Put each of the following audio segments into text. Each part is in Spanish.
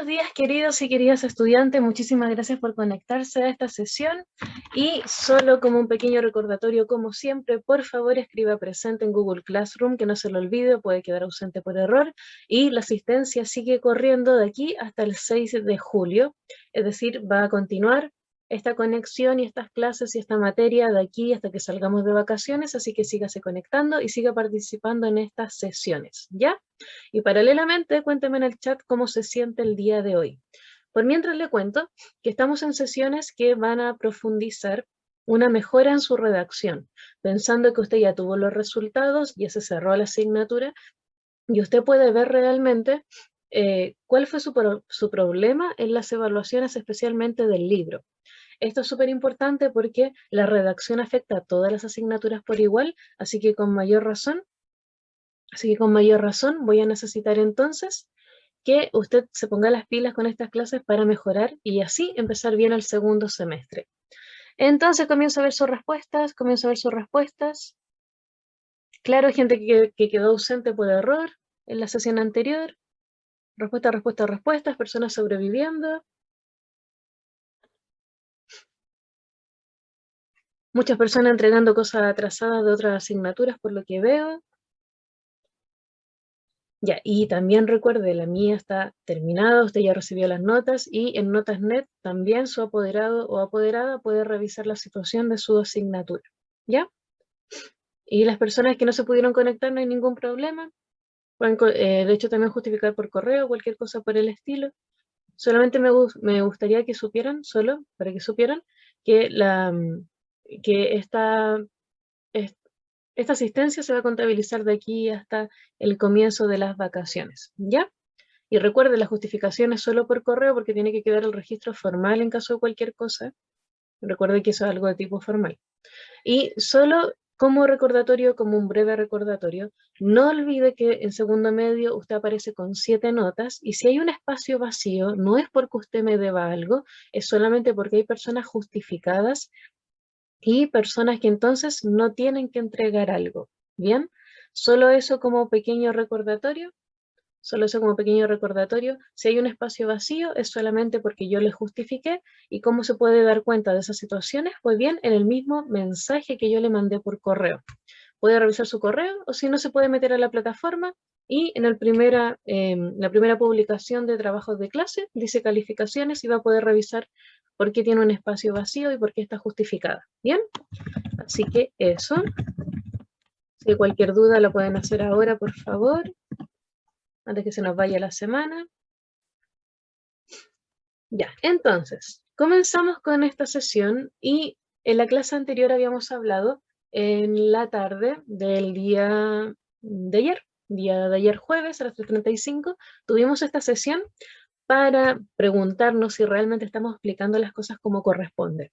Buenos días, queridos y queridas estudiantes. Muchísimas gracias por conectarse a esta sesión. Y solo como un pequeño recordatorio, como siempre, por favor escriba presente en Google Classroom, que no se lo olvide, puede quedar ausente por error. Y la asistencia sigue corriendo de aquí hasta el 6 de julio. Es decir, va a continuar esta conexión y estas clases y esta materia de aquí hasta que salgamos de vacaciones. Así que sígase conectando y siga participando en estas sesiones, ¿ya? Y paralelamente, cuénteme en el chat cómo se siente el día de hoy. Por mientras le cuento que estamos en sesiones que van a profundizar una mejora en su redacción, pensando que usted ya tuvo los resultados, ya se cerró la asignatura, y usted puede ver realmente cuál fue su problema en las evaluaciones, especialmente del libro. Esto es súper importante porque la redacción afecta a todas las asignaturas por igual, así que con mayor razón voy a necesitar entonces que usted se ponga las pilas con estas clases para mejorar y así empezar bien el segundo semestre. Entonces comienzo a ver sus respuestas, Claro, hay gente que quedó ausente por error en la sesión anterior. Respuestas, personas sobreviviendo. Muchas personas entregando cosas atrasadas de otras asignaturas por lo que veo. Ya, y también recuerde, la mía está terminada, usted ya recibió las notas y en Notas.net también su apoderado o apoderada puede revisar la situación de su asignatura, ¿ya? Y las personas que no se pudieron conectar no hay ningún problema, pueden, de hecho también justificar por correo, cualquier cosa por el estilo. Solamente me gustaría que supieran, solo para que supieran, que, que esta asistencia se va a contabilizar de aquí hasta el comienzo de las vacaciones, ¿ya? Y recuerde, la justificación es solo por correo porque tiene que quedar el registro formal en caso de cualquier cosa. Recuerde que eso es algo de tipo formal. Y solo como recordatorio, como un breve recordatorio, no olvide que en segundo medio usted aparece con 7 notas y si hay un espacio vacío, no es porque usted me deba algo, es solamente porque hay personas justificadas y personas que entonces no tienen que entregar algo. ¿Bien? Solo eso como pequeño recordatorio. Si hay un espacio vacío es solamente porque yo le justifiqué. ¿Y cómo se puede dar cuenta de esas situaciones? Pues bien, en el mismo mensaje que yo le mandé por correo. Puede revisar su correo o si no se puede meter a la plataforma y en la primera publicación de trabajos de clase dice calificaciones y va a poder revisar por qué tiene un espacio vacío y por qué está justificada. ¿Bien? Así que eso. Si hay cualquier duda la pueden hacer ahora, por favor, antes que se nos vaya la semana. Ya, entonces, comenzamos con esta sesión y en la clase anterior habíamos hablado en la tarde del día de ayer jueves a las 3:35, tuvimos esta sesión para preguntarnos si realmente estamos explicando las cosas como corresponde.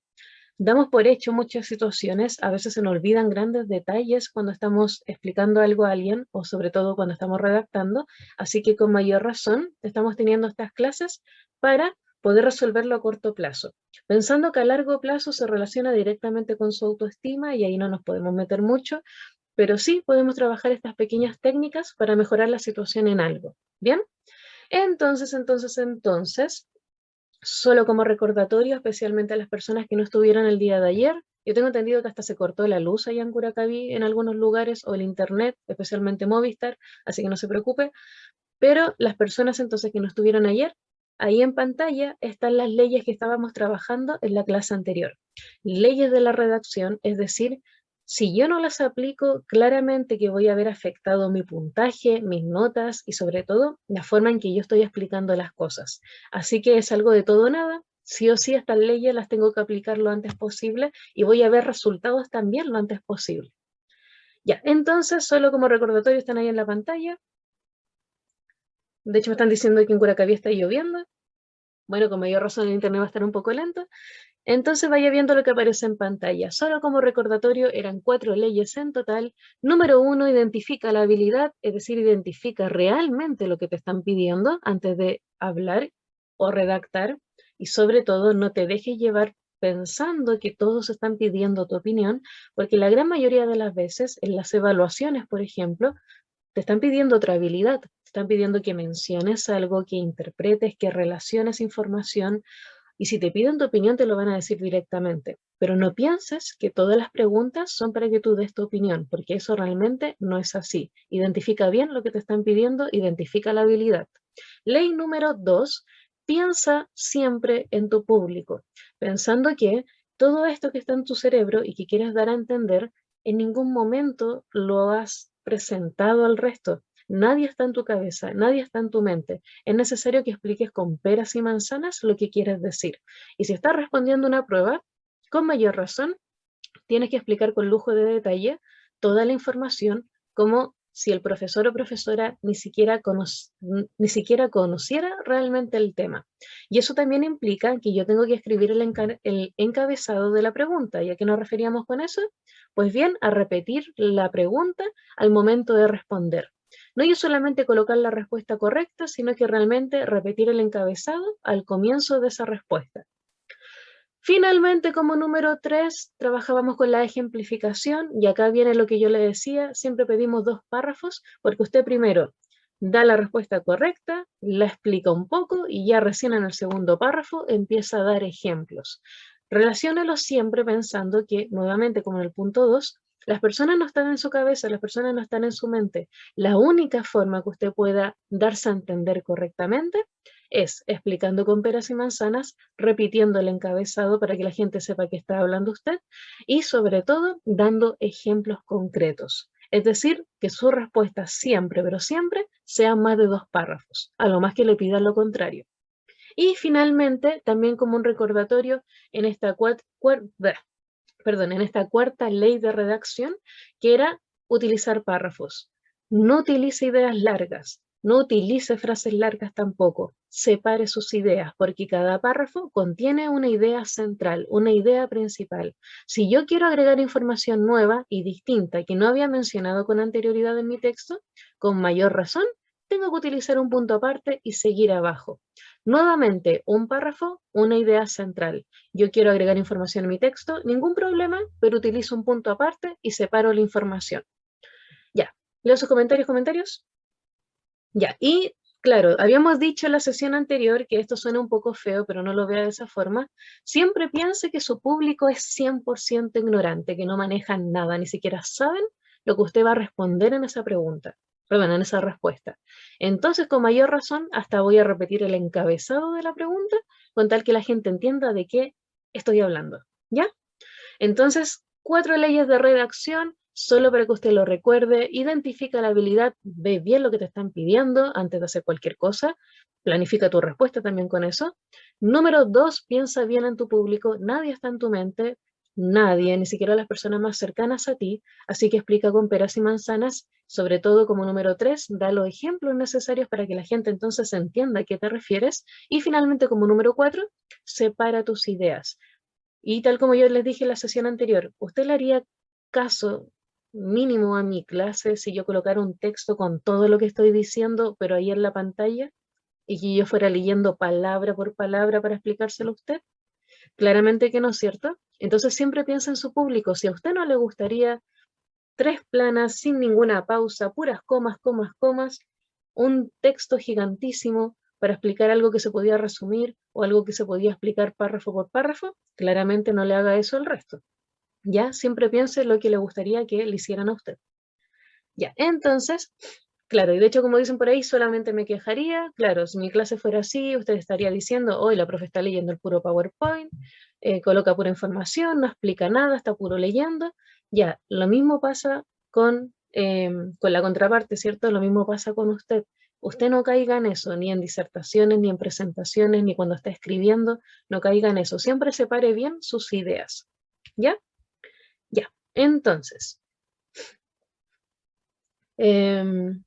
Damos por hecho muchas situaciones, a veces se nos olvidan grandes detalles cuando estamos explicando algo a alguien o sobre todo cuando estamos redactando, así que con mayor razón estamos teniendo estas clases para poder resolverlo a corto plazo, pensando que a largo plazo se relaciona directamente con su autoestima y ahí no nos podemos meter mucho, pero sí podemos trabajar estas pequeñas técnicas para mejorar la situación en algo. ¿Bien? Entonces, solo como recordatorio, especialmente a las personas que no estuvieron el día de ayer, yo tengo entendido que hasta se cortó la luz allá en Curacaví en algunos lugares, o el internet, especialmente Movistar, así que no se preocupe, pero las personas entonces que no estuvieron ayer, ahí en pantalla están las leyes que estábamos trabajando en la clase anterior. Leyes de la redacción, es decir, si yo no las aplico, claramente que voy a ver afectado mi puntaje, mis notas y sobre todo la forma en que yo estoy explicando las cosas. Así que es algo de todo o nada. Sí o sí estas leyes las tengo que aplicar lo antes posible y voy a ver resultados también lo antes posible. Ya, entonces solo como recordatorio están ahí en la pantalla. De hecho me están diciendo que en Curacaví está lloviendo. Bueno, con mayor razón el internet va a estar un poco lento. Entonces vaya viendo lo que aparece en pantalla. Solo como recordatorio eran 4 leyes en total. Número 1, identifica la habilidad, es decir, identifica realmente lo que te están pidiendo antes de hablar o redactar. Y sobre todo, no te dejes llevar pensando que todos están pidiendo tu opinión, porque la gran mayoría de las veces, en las evaluaciones, por ejemplo, te están pidiendo otra habilidad. te están pidiendo que menciones algo, que interpretes, que relaciones información, y si te piden tu opinión te lo van a decir directamente. Pero no pienses que todas las preguntas son para que tú des tu opinión, porque eso realmente no es así. Identifica bien lo que te están pidiendo, identifica la habilidad. Ley número 2, piensa siempre en tu público, pensando que todo esto que está en tu cerebro y que quieres dar a entender, en ningún momento lo has presentado al resto. Nadie está en tu cabeza, nadie está en tu mente. Es necesario que expliques con peras y manzanas lo que quieres decir. Y si estás respondiendo una prueba, con mayor razón, tienes que explicar con lujo de detalle toda la información, como si el profesor o profesora ni siquiera conociera realmente el tema. Y eso también implica que yo tengo que escribir el encabezado de la pregunta. ¿Y a qué nos referíamos con eso? Pues bien, a repetir la pregunta al momento de responder. No yo solamente colocar la respuesta correcta, sino que realmente repetir el encabezado al comienzo de esa respuesta. Finalmente, como número 3, trabajábamos con la ejemplificación y acá viene lo que yo le decía, siempre pedimos 2 párrafos porque usted primero da la respuesta correcta, la explica un poco y ya recién en el segundo párrafo empieza a dar ejemplos. Relaciónalo siempre pensando que, nuevamente como en el punto 2, las personas no están en su cabeza, las personas no están en su mente. La única forma que usted pueda darse a entender correctamente es explicando con peras y manzanas, repitiendo el encabezado para que la gente sepa que está hablando usted y sobre todo dando ejemplos concretos. Es decir, que su respuesta siempre, pero siempre, sea más de 2 párrafos, a lo más que le pidan lo contrario. Y finalmente, también como un recordatorio, en esta, en esta cuarta ley de redacción, que era utilizar párrafos. No utilice ideas largas, no utilice frases largas tampoco. Separe sus ideas, porque cada párrafo contiene una idea central, una idea principal. Si yo quiero agregar información nueva y distinta que no había mencionado con anterioridad en mi texto, con mayor razón, tengo que utilizar un punto aparte y seguir abajo. Nuevamente, un párrafo, una idea central. Yo quiero agregar información en mi texto, ningún problema, pero utilizo un punto aparte y separo la información. Ya, leo sus comentarios. Ya, y claro, habíamos dicho en la sesión anterior que esto suena un poco feo, pero no lo vea de esa forma. Siempre piense que su público es 100% ignorante, que no manejan nada, ni siquiera saben lo que usted va a responder en esa pregunta, perdón, en esa respuesta. Entonces, con mayor razón, hasta voy a repetir el encabezado de la pregunta, con tal que la gente entienda de qué estoy hablando, ¿ya? Entonces, 4 leyes de redacción, solo para que usted lo recuerde, identifica la habilidad, ve bien lo que te están pidiendo antes de hacer cualquier cosa, planifica tu respuesta también con eso. Número 2, piensa bien en tu público, nadie está en tu mente, nadie, ni siquiera las personas más cercanas a ti, así que explica con peras y manzanas, sobre todo como número 3, da los ejemplos necesarios para que la gente entonces entienda a qué te refieres, y finalmente como número 4, separa tus ideas. Y tal como yo les dije en la sesión anterior, ¿usted le haría caso mínimo a mi clase si yo colocara un texto con todo lo que estoy diciendo, pero ahí en la pantalla, y que yo fuera leyendo palabra por palabra para explicárselo a usted? Claramente que no es cierto. Entonces siempre piensa en su público. Si a usted no le gustaría 3 planas sin ninguna pausa, puras comas, comas, comas, un texto gigantísimo para explicar algo que se podía resumir o algo que se podía explicar párrafo por párrafo, claramente no le haga eso al resto. Ya, siempre piense lo que le gustaría que le hicieran a usted. Ya, entonces, claro, y de hecho, como dicen por ahí, solamente me quejaría. Claro, si mi clase fuera así, usted estaría diciendo, hoy la profe está leyendo el puro PowerPoint, coloca pura información, no explica nada, está puro leyendo. Ya, lo mismo pasa con la contraparte, ¿cierto? Lo mismo pasa con usted. Usted no caiga en eso, ni en disertaciones, ni en presentaciones, ni cuando está escribiendo, no caiga en eso. Siempre separe bien sus ideas. ¿Ya? Ya. Entonces, em,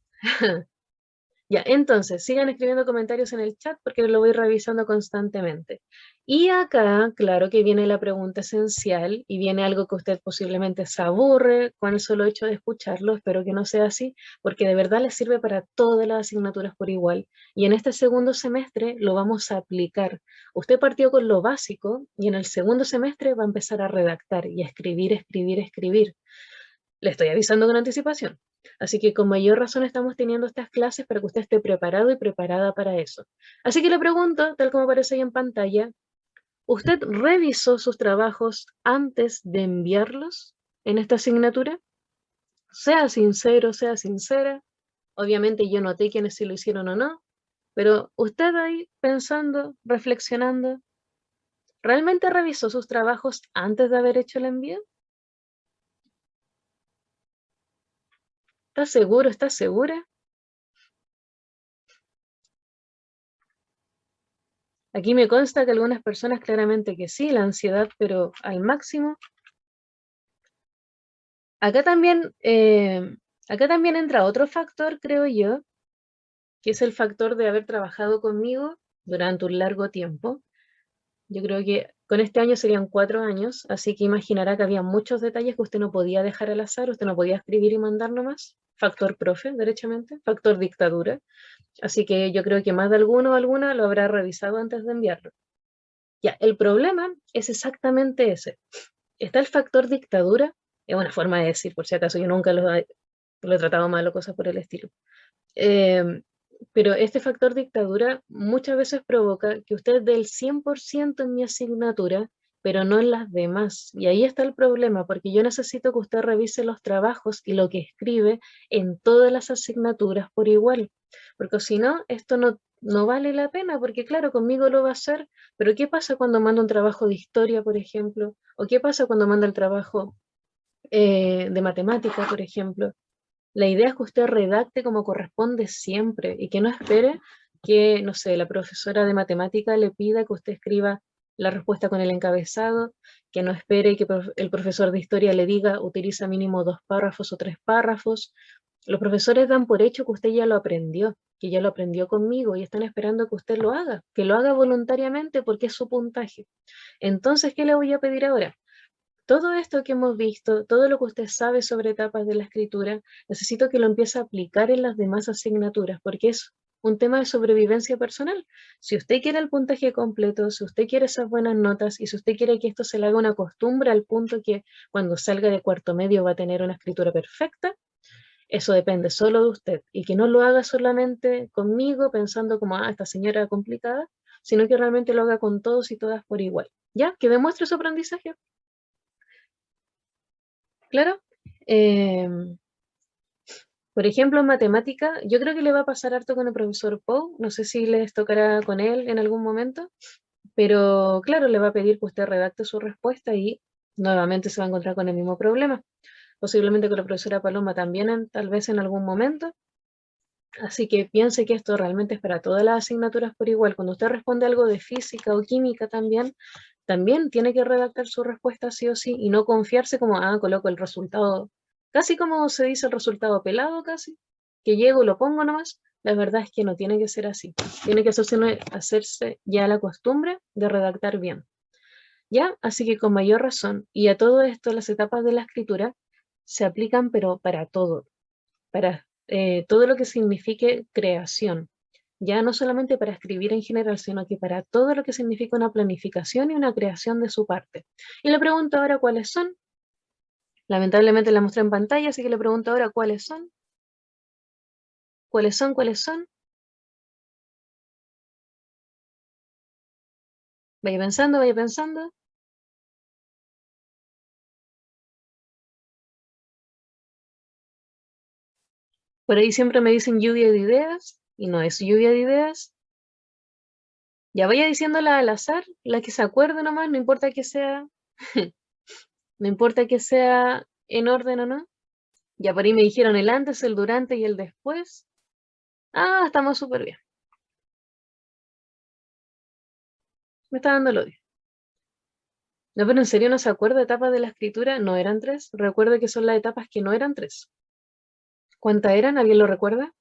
ya, entonces, sigan escribiendo comentarios en el chat porque lo voy revisando constantemente. Y acá, claro que viene la pregunta esencial y viene algo que usted posiblemente se aburre con el solo hecho de escucharlo. Espero que no sea así, porque de verdad le sirve para todas las asignaturas por igual. Y en este segundo semestre lo vamos a aplicar. Usted partió con lo básico y en el segundo semestre va a empezar a redactar y a escribir, escribir, escribir. Le estoy avisando con anticipación. Así que con mayor razón estamos teniendo estas clases para que usted esté preparado y preparada para eso. Así que le pregunto, tal como aparece ahí en pantalla, ¿usted revisó sus trabajos antes de enviarlos en esta asignatura? Sea sincero, sea sincera. Obviamente yo noté quiénes sí lo hicieron o no, pero usted ahí pensando, reflexionando, ¿realmente revisó sus trabajos antes de haber hecho el envío? ¿Está seguro? ¿Está segura? Aquí me consta que algunas personas claramente que sí, la ansiedad, pero al máximo. Acá también, acá también entra otro factor, creo yo, que es el factor de haber trabajado conmigo durante un largo tiempo. Yo creo que con este año serían 4 años, así que imaginará que había muchos detalles que usted no podía dejar al azar, usted no podía escribir y mandar nomás. Factor profe, derechamente, factor dictadura. Así que yo creo que más de alguno o alguna lo habrá revisado antes de enviarlo. Ya, el problema es exactamente ese. Está el factor dictadura, es una forma de decir, por si acaso yo nunca lo he tratado mal o cosas por el estilo. Eh, pero este factor dictadura muchas veces provoca que usted dé el 100% en mi asignatura, pero no en las demás. Y ahí está el problema, porque yo necesito que usted revise los trabajos y lo que escribe en todas las asignaturas por igual. Porque si no, esto no vale la pena, porque claro, conmigo lo va a hacer, pero ¿qué pasa cuando manda un trabajo de historia, por ejemplo? ¿O qué pasa cuando manda el trabajo de matemática, por ejemplo? La idea es que usted redacte como corresponde siempre y que no espere que, no sé, la profesora de matemática le pida que usted escriba la respuesta con el encabezado, que no espere que el profesor de historia le diga utiliza mínimo 2 párrafos o 3 párrafos. Los profesores dan por hecho que usted ya lo aprendió, que ya lo aprendió conmigo y están esperando que lo haga voluntariamente porque es su puntaje. Entonces, ¿qué le voy a pedir ahora? Todo esto que hemos visto, todo lo que usted sabe sobre etapas de la escritura, necesito que lo empiece a aplicar en las demás asignaturas, porque es un tema de sobrevivencia personal. Si usted quiere el puntaje completo, si usted quiere esas buenas notas y si usted quiere que esto se le haga una costumbre al punto que cuando salga de cuarto medio va a tener una escritura perfecta, eso depende solo de usted y que no lo haga solamente conmigo pensando como, esta señora complicada, sino que realmente lo haga con todos y todas por igual. ¿Ya? Que demuestre su aprendizaje. Claro. Em, por ejemplo, en matemática, yo creo que le va a pasar harto con el profesor Poe, no sé si les tocará con él en algún momento, pero claro, le va a pedir que usted redacte su respuesta y nuevamente se va a encontrar con el mismo problema. Posiblemente con la profesora Paloma también, tal vez en algún momento. Así que piense que esto realmente es para todas las asignaturas por igual. Cuando usted responde algo de física o química también tiene que redactar su respuesta sí o sí y no confiarse como, coloco el resultado, casi como se dice el resultado pelado casi, que llego y lo pongo nomás. La verdad es que no tiene que ser así. Tiene que hacerse ya la costumbre de redactar bien. ¿Ya? Así que con mayor razón. Y a todo esto, las etapas de la escritura se aplican, pero para todo, para todo lo que signifique creación, ya no solamente para escribir en general, sino que para todo lo que significa una planificación y una creación de su parte. Y le pregunto ahora cuáles son. Lamentablemente la mostré en pantalla, así que le pregunto ahora cuáles son. ¿Cuáles son? ¿Cuáles son? Vaya pensando, vaya pensando. Por ahí siempre me dicen lluvia de ideas, y no es lluvia de ideas. Ya vaya diciéndola al azar, la que se acuerde nomás, no importa que sea, no importa que sea en orden o no. Ya por ahí me dijeron el antes, el durante y el después. Estamos súper bien. Me está dando el odio. No, pero en serio no se acuerda etapas de la escritura, no eran 3. Recuerde que son las etapas que no eran 3. ¿Cuántas eran? ¿Alguien lo recuerda?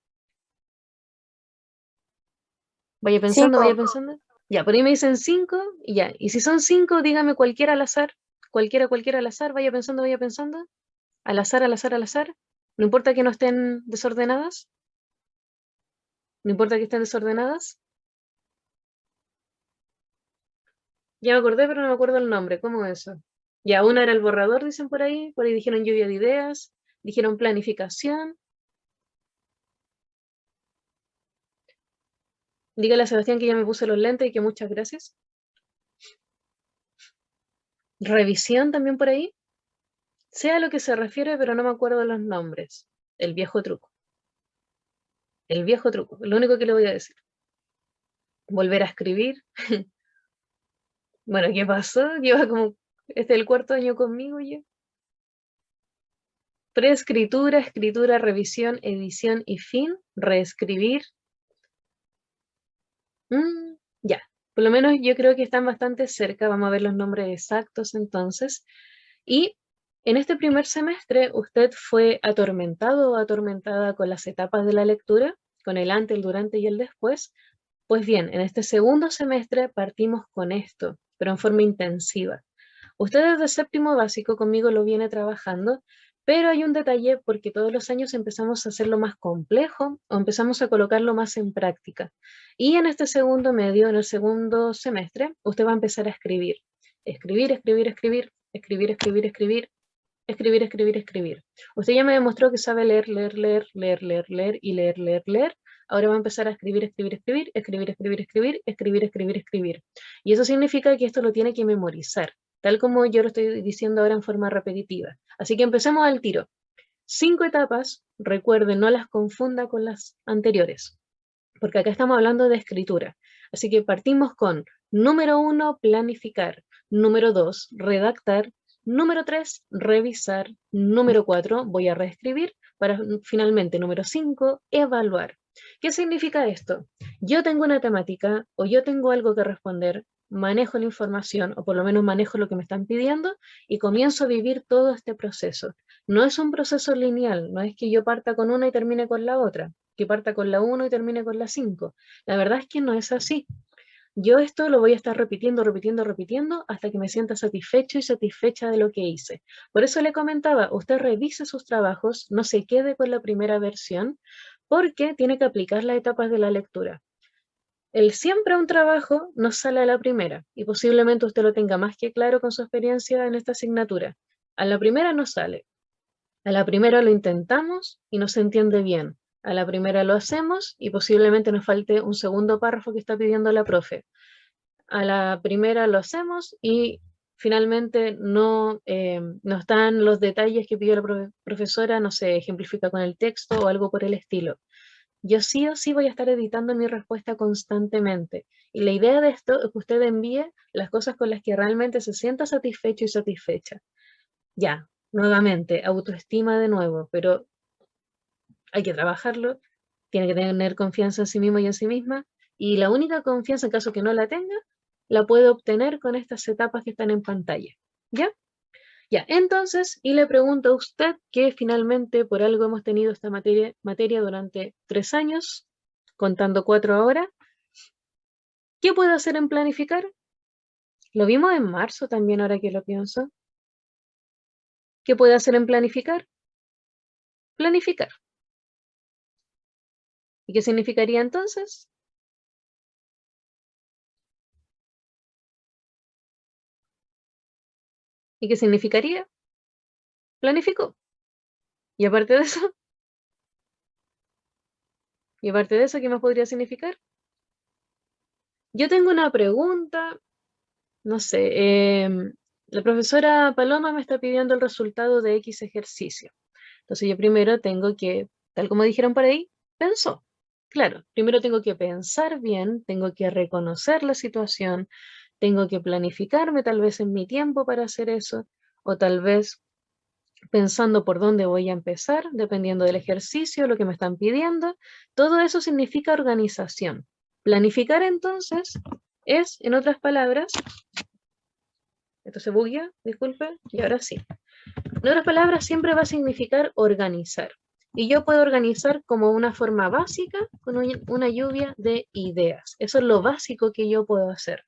Vaya pensando, vaya 5. pensando. Ya, por ahí me dicen 5 y ya. Y si son 5, dígame cualquiera al azar. Cualquiera al azar. Vaya pensando, vaya pensando. Al azar, al azar, al azar. No importa que no estén desordenadas. No importa que estén desordenadas. Ya me acordé, pero no me acuerdo el nombre. ¿Cómo es eso? Ya, una era el borrador, dicen por ahí. Por ahí dijeron lluvia de ideas. Dijeron planificación. Dígale a Sebastián que ya me puse los lentes y que muchas gracias. Revisión también por ahí. Sé a lo que se refiere, pero no me acuerdo los nombres. El viejo truco. El viejo truco. Lo único que le voy a decir. Volver a escribir. Bueno, ¿qué pasó? Lleva como... Este es el cuarto año conmigo ya. Preescritura, escritura, revisión, edición y fin. Reescribir. Ya. Por lo menos yo creo que están bastante cerca. Vamos a ver los nombres exactos entonces. Y en este primer semestre, ¿usted fue atormentado o atormentada con las etapas de la lectura? Con el antes, el durante y el después. Pues bien, en este segundo semestre partimos con esto, pero en forma intensiva. Usted desde séptimo básico conmigo lo viene trabajando, pero hay un detalle porque todos los años empezamos a hacerlo más complejo o empezamos a colocarlo más en práctica. Y en este segundo medio, en el segundo semestre, usted va a empezar a escribir. Escribir, escribir, escribir, escribir, escribir, escribir, escribir, escribir, escribir. Usted ya me demostró que sabe leer, leer, leer, leer, leer, leer y leer, leer, leer. Ahora va a empezar a escribir, escribir, escribir, escribir, escribir, escribir, escribir, escribir, escribir. Y eso significa que esto lo tiene que memorizar, tal como yo lo estoy diciendo ahora en forma repetitiva. Así que empecemos al tiro. 5 etapas, recuerden, no las confunda con las anteriores, porque acá estamos hablando de escritura. Así que partimos con número 1, planificar. Número 2, redactar. Número 3, revisar. Número 4, voy a reescribir. Para finalmente, número 5, evaluar. ¿Qué significa esto? Yo tengo una temática o yo tengo algo que responder, manejo la información o por lo menos manejo lo que me están pidiendo y comienzo a vivir todo este proceso. No es un proceso lineal, no es que yo parta con una y termine con la otra, que parta con la 1 y termine con la 5. La verdad es que no es así. Yo esto lo voy a estar repitiendo, repitiendo, repitiendo hasta que me sienta satisfecho y satisfecha de lo que hice. Por eso le comentaba, usted revise sus trabajos, no se quede con la primera versión, porque tiene que aplicar las etapas de la lectura. El siempre un trabajo no sale a la primera y posiblemente usted lo tenga más que claro con su experiencia en esta asignatura. A la primera no sale. A la primera lo intentamos y no se entiende bien. A la primera lo hacemos y posiblemente nos falte un segundo párrafo que está pidiendo la profe. A la primera lo hacemos y finalmente no están los detalles que pidió la profesora, no se ejemplifica con el texto o algo por el estilo. Yo sí o sí voy a estar editando mi respuesta constantemente. Y la idea de esto es que usted envíe las cosas con las que realmente se sienta satisfecho y satisfecha. Ya, nuevamente, autoestima de nuevo, pero hay que trabajarlo, tiene que tener confianza en sí mismo y en sí misma, y la única confianza, en caso que no la tenga, la puede obtener con estas etapas que están en pantalla. ¿Ya? Ya, entonces, y le pregunto a usted que finalmente por algo hemos tenido esta materia durante 3 años, contando 4 ahora, ¿qué puede hacer en planificar? Lo vimos en marzo también, ahora que lo pienso. ¿Qué puede hacer en planificar? Planificar. ¿Y qué significaría entonces? ¿Y qué significaría? Planificó. Y aparte de eso, ¿qué más podría significar? Yo tengo una pregunta, no sé, la profesora Paloma me está pidiendo el resultado de X ejercicio. Entonces yo primero tengo que, tal como dijeron por ahí, pensó. Claro, primero tengo que pensar bien, tengo que reconocer la situación, tengo que planificarme tal vez en mi tiempo para hacer eso, o tal vez pensando por dónde voy a empezar, dependiendo del ejercicio, lo que me están pidiendo. Todo eso significa organización. Planificar entonces es, en otras palabras, esto se buguea, disculpen, y ahora sí. En otras palabras, siempre va a significar organizar. Y yo puedo organizar como una forma básica con una lluvia de ideas. Eso es lo básico que yo puedo hacer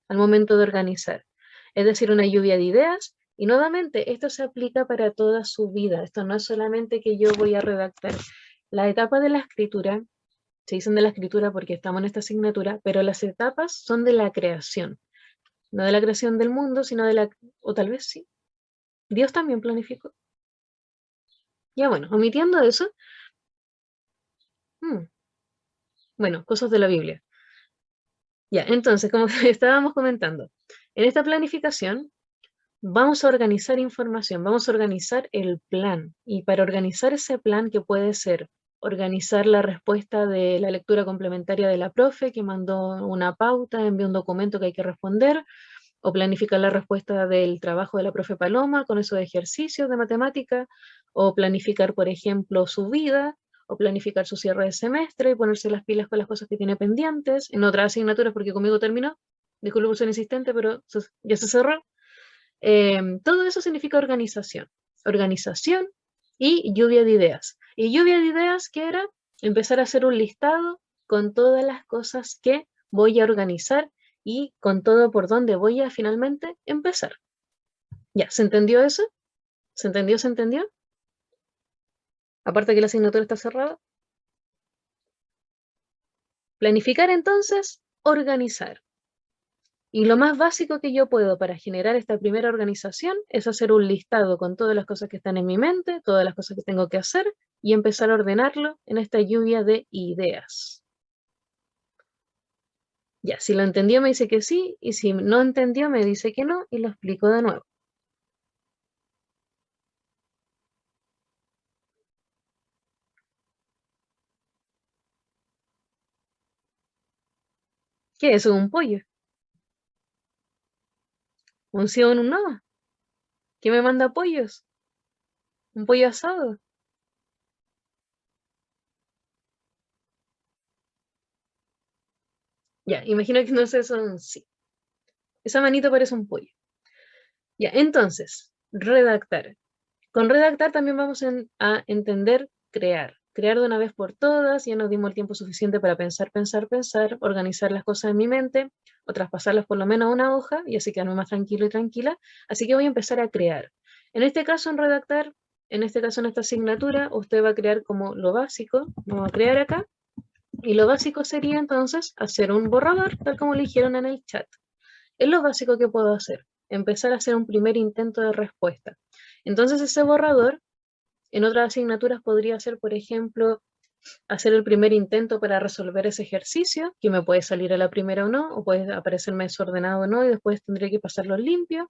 al momento de organizar. Es decir, una lluvia de ideas. Y nuevamente, esto se aplica para toda su vida. Esto no es solamente que yo voy a redactar. La etapa de la escritura, se dicen de la escritura porque estamos en esta asignatura, pero las etapas son de la creación. No de la creación del mundo, sino de la... O tal vez sí. Dios también planificó. Ya bueno, omitiendo eso, bueno, cosas de la Biblia. Ya, entonces, como estábamos comentando, en esta planificación vamos a organizar información, vamos a organizar el plan. Y para organizar ese plan, que puede ser organizar la respuesta de la lectura complementaria de la profe, que mandó una pauta, envió un documento que hay que responder, o planificar la respuesta del trabajo de la profe Paloma con esos ejercicios de matemática, o planificar, por ejemplo, su vida, o planificar su cierre de semestre y ponerse las pilas con las cosas que tiene pendientes en otras asignaturas, porque conmigo terminó. Disculpe por ser insistente, pero ya se cerró. Todo eso significa organización. Organización y lluvia de ideas. Y lluvia de ideas, ¿qué era? Empezar a hacer un listado con todas las cosas que voy a organizar y con todo por donde voy a finalmente empezar. ¿Ya? ¿Se entendió eso? ¿Se entendió? ¿Se entendió? Aparte que la asignatura está cerrada. Planificar entonces, organizar. Y lo más básico que yo puedo para generar esta primera organización es hacer un listado con todas las cosas que están en mi mente, todas las cosas que tengo que hacer y empezar a ordenarlo en esta lluvia de ideas. Ya, si lo entendió me dice que sí, y si no entendió me dice que no, y lo explico de nuevo. ¿Qué es eso? ¿Un pollo? ¿Un sí o un no? ¿Qué me manda pollos? ¿Un pollo asado? Ya, imagino que no sé, eso un sí. Esa manito parece un pollo. Ya, entonces, redactar. Con redactar también vamos a entender crear. Crear de una vez por todas, ya nos dimos el tiempo suficiente para pensar, pensar, pensar, organizar las cosas en mi mente, o traspasarlas por lo menos a una hoja, y así quedarme más tranquilo y tranquila. Así que voy a empezar a crear. En este caso, en redactar, en este caso en esta asignatura, usted va a crear como lo básico, vamos a crear acá, y lo básico sería entonces hacer un borrador, tal como le dijeron en el chat. Es lo básico que puedo hacer, empezar a hacer un primer intento de respuesta. Entonces ese borrador en otras asignaturas podría ser, por ejemplo, hacer el primer intento para resolver ese ejercicio, que me puede salir a la primera o no, o puede aparecerme desordenado o no, y después tendré que pasarlo limpio.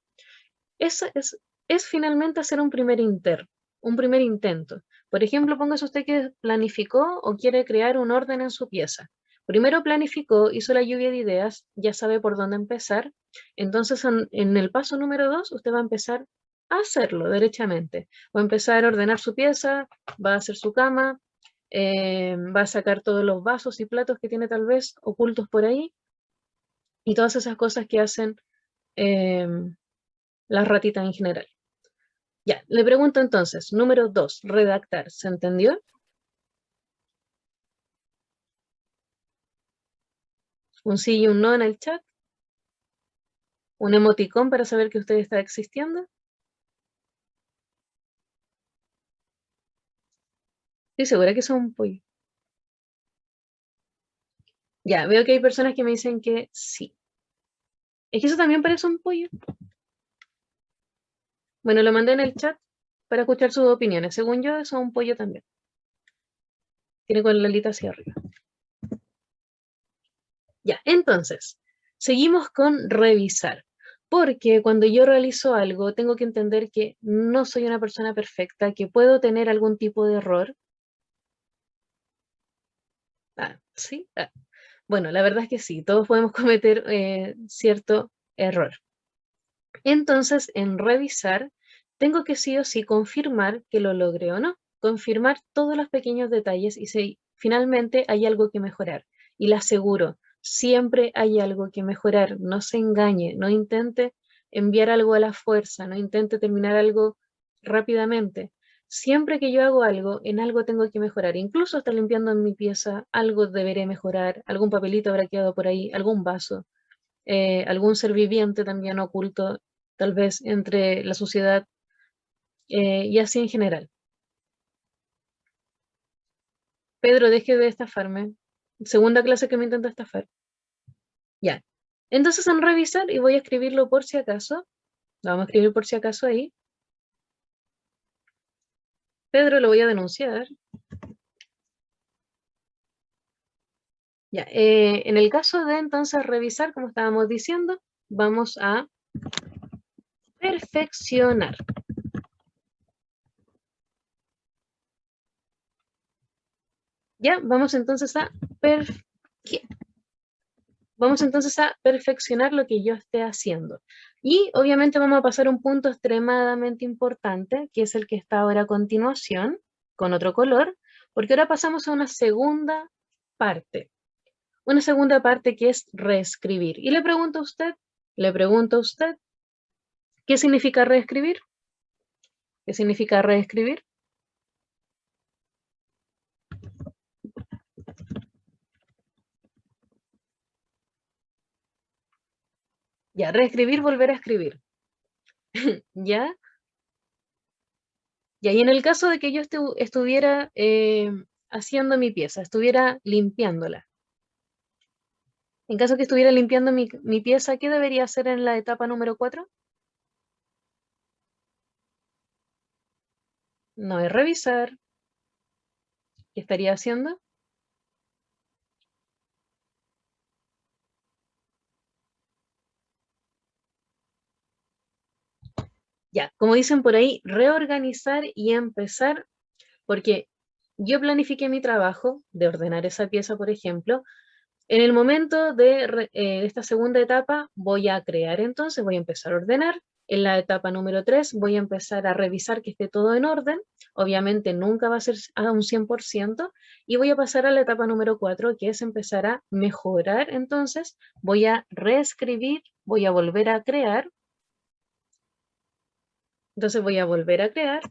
Eso es finalmente hacer un primer intento. Por ejemplo, póngase usted que planificó o quiere crear un orden en su pieza. Primero planificó, hizo la lluvia de ideas, ya sabe por dónde empezar. Entonces, en el paso número 2, usted va a empezar a hacerlo derechamente. Va a empezar a ordenar su pieza, va a hacer su cama, va a sacar todos los vasos y platos que tiene tal vez ocultos por ahí y todas esas cosas que hacen eh, las ratitas en general. Ya, le pregunto entonces, número 2, redactar, ¿se entendió? Un sí y un no en el chat, un emoticón para saber que usted está existiendo. Estoy segura que son un pollo. Ya, veo que hay personas que me dicen que sí. Es que eso también parece un pollo. Bueno, lo mandé en el chat para escuchar sus opiniones. Según yo, eso es un pollo también. Tiene con la alita hacia arriba. Ya, entonces, seguimos con revisar. Porque cuando yo realizo algo, tengo que entender que no soy una persona perfecta, que puedo tener algún tipo de error. Ah, sí. Ah. Bueno, la verdad es que sí, todos podemos cometer cierto error. Entonces, en revisar, tengo que sí o sí confirmar que lo logré o no. Confirmar todos los pequeños detalles y si finalmente hay algo que mejorar. Y le aseguro, siempre hay algo que mejorar. No se engañe, no intente enviar algo a la fuerza, no intente terminar algo rápidamente. Siempre que yo hago algo, en algo tengo que mejorar. Incluso hasta limpiando en mi pieza, algo deberé mejorar. Algún papelito habrá quedado por ahí, algún vaso, algún ser viviente también oculto, tal vez entre la sociedad y así en general. Pedro, deje de estafarme. Segunda clase que me intenta estafar. Ya. Entonces en revisar y voy a escribirlo por si acaso. Lo vamos a escribir por si acaso ahí. Pedro, lo voy a denunciar. Ya, en el caso de entonces revisar, como estábamos diciendo, vamos a perfeccionar. Ya, vamos entonces a perfeccionar lo que yo esté haciendo. Y obviamente vamos a pasar a un punto extremadamente importante, que es el que está ahora a continuación, con otro color, porque ahora pasamos a una segunda parte. Una segunda parte que es reescribir. Y le pregunto a usted, ¿qué significa reescribir? ¿Qué significa reescribir? Ya, reescribir, volver a escribir. ¿Ya? Y ahí en el caso de que yo estuviera haciendo mi pieza, estuviera limpiándola. En caso que estuviera limpiando mi pieza, ¿qué debería hacer en la etapa número 4? No es revisar. ¿Qué estaría haciendo? Ya, como dicen por ahí, reorganizar y empezar, porque yo planifiqué mi trabajo de ordenar esa pieza, por ejemplo. En el momento de esta segunda etapa voy a crear entonces, voy a empezar a ordenar. En la etapa número 3 voy a empezar a revisar que esté todo en orden. Obviamente nunca va a ser a un 100%. Y voy a pasar a la etapa número 4, que es empezar a mejorar. Entonces voy a reescribir, voy a volver a crear. Entonces voy a volver a crear.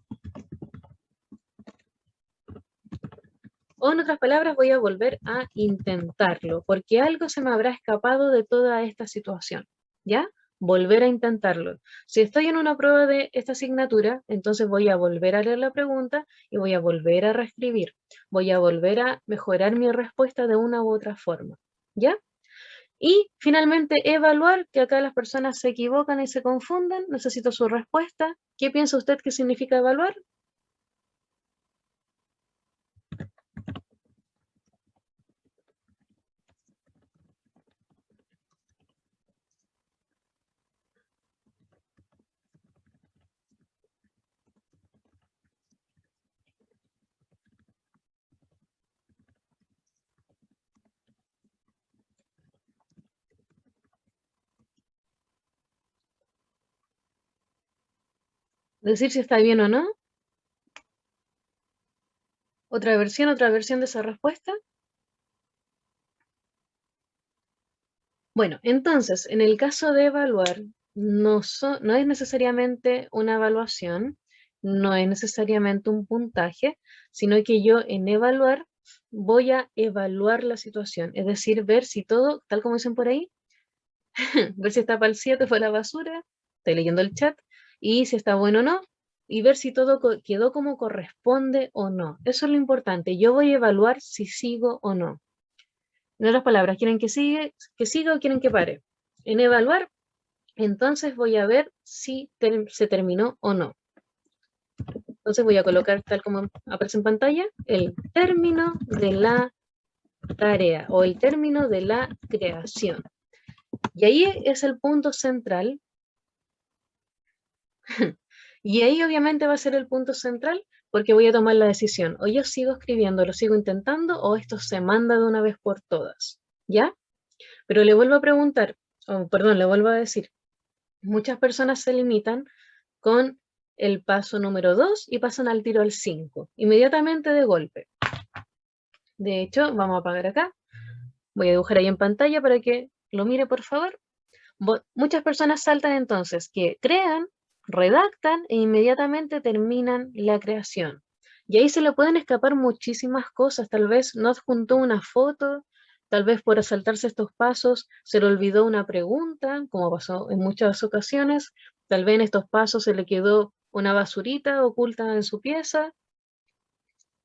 O en otras palabras, voy a volver a intentarlo, porque algo se me habrá escapado de toda esta situación, ¿ya? Volver a intentarlo. Si estoy en una prueba de esta asignatura, entonces voy a volver a leer la pregunta y voy a volver a reescribir. Voy a volver a mejorar mi respuesta de una u otra forma, ¿ya? Y finalmente evaluar, que acá las personas se equivocan y se confunden. Necesito su respuesta. ¿Qué piensa usted que significa evaluar? Decir si está bien o no. Otra versión de esa respuesta. Bueno, entonces, en el caso de evaluar, no es necesariamente una evaluación, no es necesariamente un puntaje, sino que yo en evaluar voy a evaluar la situación, es decir, ver si todo, tal como dicen por ahí, ver si está para el 7 fue la basura, estoy leyendo el chat, y si está bueno o no, y ver si todo quedó como corresponde o no. Eso es lo importante, yo voy a evaluar si sigo o no. En otras palabras, ¿quieren que siga o quieren que pare? En evaluar, entonces voy a ver si se terminó o no. Entonces voy a colocar, tal como aparece en pantalla, el término de la tarea o el término de la creación. Y ahí es el punto central. Y ahí obviamente va a ser el punto central porque voy a tomar la decisión. O yo sigo escribiendo, lo sigo intentando, o esto se manda de una vez por todas. ¿Ya? Pero le vuelvo a preguntar, o perdón, le vuelvo a decir, muchas personas se limitan con el paso número 2 y pasan al tiro al 5, inmediatamente de golpe. De hecho, vamos a apagar acá. Voy a dibujar ahí en pantalla para que lo mire, por favor. Muchas personas saltan entonces que crean, redactan e inmediatamente terminan la creación. Y ahí se le pueden escapar muchísimas cosas. Tal vez no adjuntó una foto, tal vez por saltarse estos pasos se le olvidó una pregunta, como pasó en muchas ocasiones. Tal vez en estos pasos se le quedó una basurita oculta en su pieza,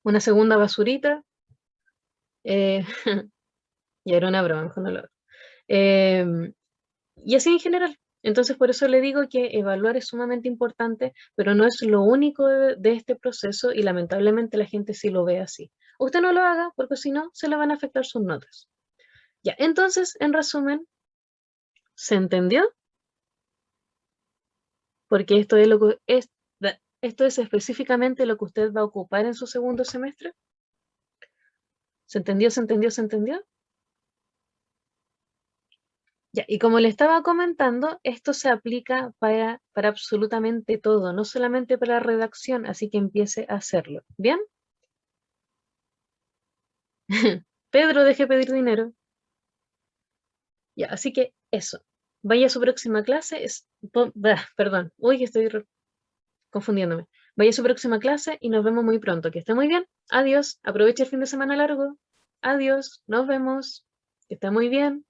una segunda basurita. Eh, y era una broma, mejor no lo hago. Y así en general. Entonces, por eso le digo que evaluar es sumamente importante, pero no es lo único de este proceso y lamentablemente la gente sí lo ve así. Usted no lo haga porque si no, se le van a afectar sus notas. Ya, entonces, en resumen, ¿se entendió? Porque esto es esto es específicamente lo que usted va a ocupar en su segundo semestre. ¿Se entendió, se entendió, se entendió? Ya, y como le estaba comentando, esto se aplica para absolutamente todo, no solamente para redacción, así que empiece a hacerlo. ¿Bien? Pedro, deje pedir dinero. Ya, así que eso. Vaya a su próxima clase. Perdón, uy, que estoy confundiéndome. Vaya a su próxima clase y nos vemos muy pronto. Que esté muy bien. Adiós. Aproveche el fin de semana largo. Adiós. Nos vemos. Que esté muy bien.